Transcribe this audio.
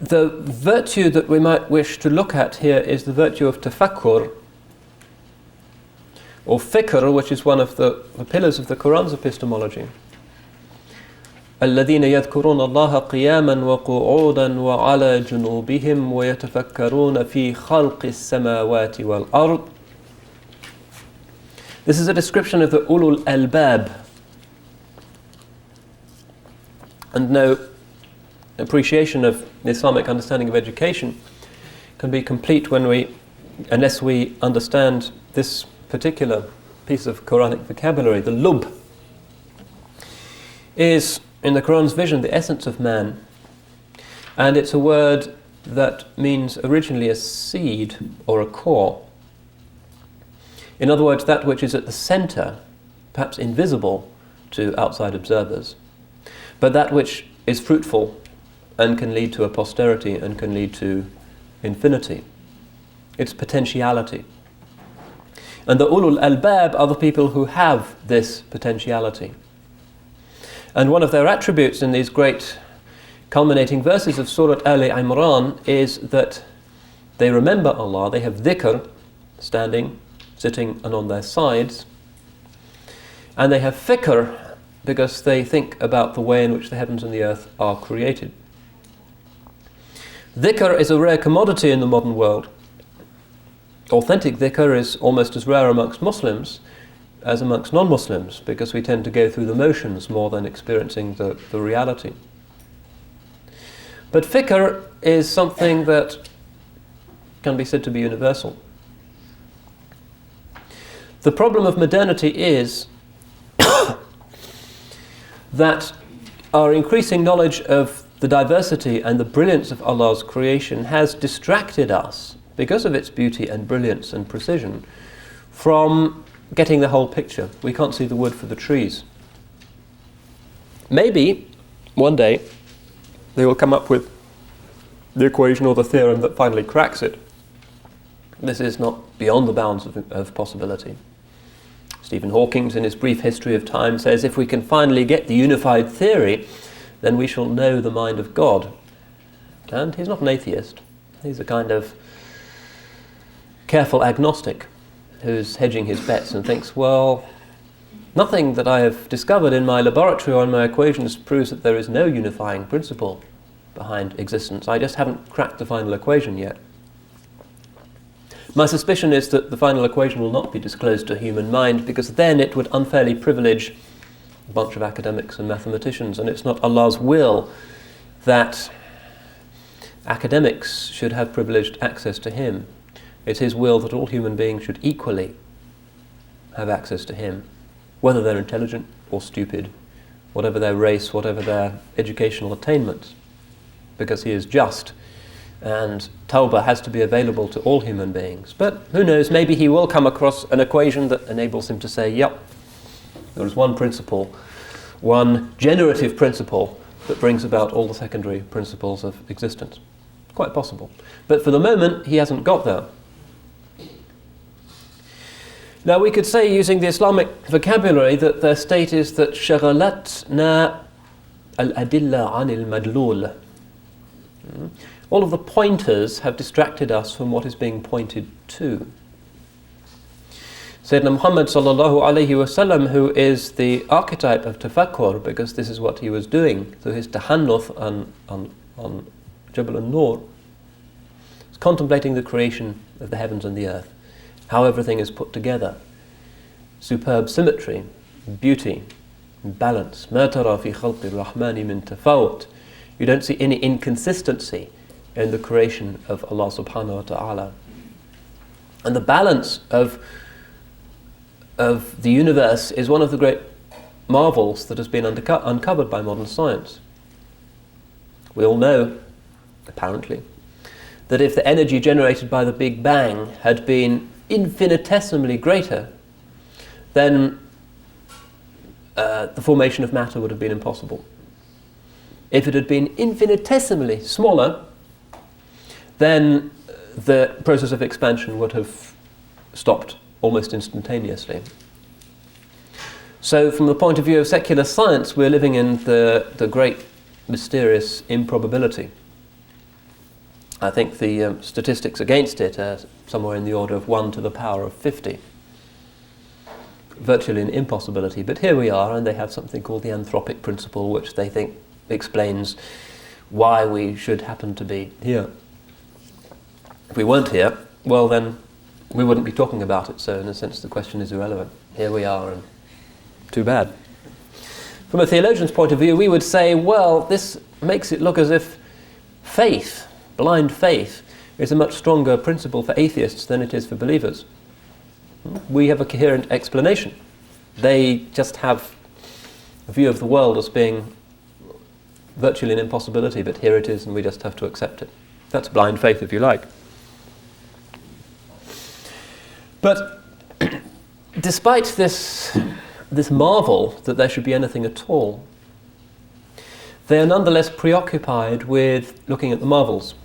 The virtue that we might wish to look at here is the virtue of tafakkur, or fikr, which is one of the pillars of the Quran's epistemology. الذين يذكرون الله قياما وقعودا وعلى جنوبهم ويتفكرون في خلق السماوات والأرض. This is a description of the ulul albab, and no appreciation of the Islamic understanding of education can be complete unless we understand this particular piece of Quranic vocabulary. The lub is, in the Quran's vision, the essence of man, and it's a word that means originally a seed or a core. In other words, that which is at the center, perhaps invisible to outside observers, but that which is fruitful and can lead to a posterity and can lead to infinity. It's potentiality. And the ulul albab are the people who have this potentiality. And one of their attributes in these great culminating verses of Surah Al-Imran is that they remember Allah, they have dhikr, standing, sitting and on their sides, and they have fikr because they think about the way in which the heavens and the earth are created. Dhikr is a rare commodity in the modern world. Authentic dhikr is almost as rare amongst Muslims as amongst non-Muslims, because we tend to go through the motions more than experiencing the reality. But fikr is something that can be said to be universal. The problem of modernity is that our increasing knowledge of the diversity and the brilliance of Allah's creation has distracted us, because of its beauty and brilliance and precision, from getting the whole picture. We can't see the wood for the trees. Maybe one day they will come up with the equation or the theorem that finally cracks it. This is not beyond the bounds of possibility. Stephen Hawking, in his brief history of time, says if we can finally get the unified theory, then we shall know the mind of God. And he's not an atheist. He's a kind of careful agnostic who's hedging his bets and thinks, well, nothing that I have discovered in my laboratory or in my equations proves that there is no unifying principle behind existence. I just haven't cracked the final equation yet. My suspicion is that the final equation will not be disclosed to human mind, because then it would unfairly privilege a bunch of academics and mathematicians, and it's not Allah's will that academics should have privileged access to Him. It's His will that all human beings should equally have access to Him, whether they're intelligent or stupid, whatever their race, whatever their educational attainments, because He is just, and Tawbah has to be available to all human beings. But who knows, maybe he will come across an equation that enables him to say, yep, there is one principle, one generative principle that brings about all the secondary principles of existence. Quite possible. But for the moment, he hasn't got there. Now we could say, using the Islamic vocabulary, that their state is that شغلتنا الأدلة عن المدلول. All of the pointers have distracted us from what is being pointed to. Sayyidina Muhammad sallallahu alayhi wasallam, who is the archetype of tafakkur, because this is what he was doing through his tahannuth on Jabal al-Nur, is contemplating the creation of the heavens and the earth, how everything is put together, superb symmetry, beauty, balance. ما ترى في خلق الرحمن من تفاوت. You don't see any inconsistency in the creation of Allah subhanahu wa ta'ala. And the balance of the universe is one of the great marvels that has been uncovered by modern science. We all know, apparently, that if the energy generated by the Big Bang had been infinitesimally greater, then the formation of matter would have been impossible. If it had been infinitesimally smaller, then the process of expansion would have stopped almost instantaneously. So from the point of view of secular science, we're living in the great mysterious improbability. I think the statistics against it are somewhere in the order of 1 to the power of 50. Virtually an impossibility, but here we are, and they have something called the anthropic principle, which they think explains why we should happen to be here. If we weren't here, well then we wouldn't be talking about it, so in a sense the question is irrelevant. Here we are, and too bad. From a theologian's point of view, we would say, well, this makes it look as if faith, blind faith, is a much stronger principle for atheists than it is for believers. We have a coherent explanation. They just have a view of the world as being virtually an impossibility, but here it is and we just have to accept it. That's blind faith, if you like. But despite this marvel that there should be anything at all, they are nonetheless preoccupied with looking at the marvels.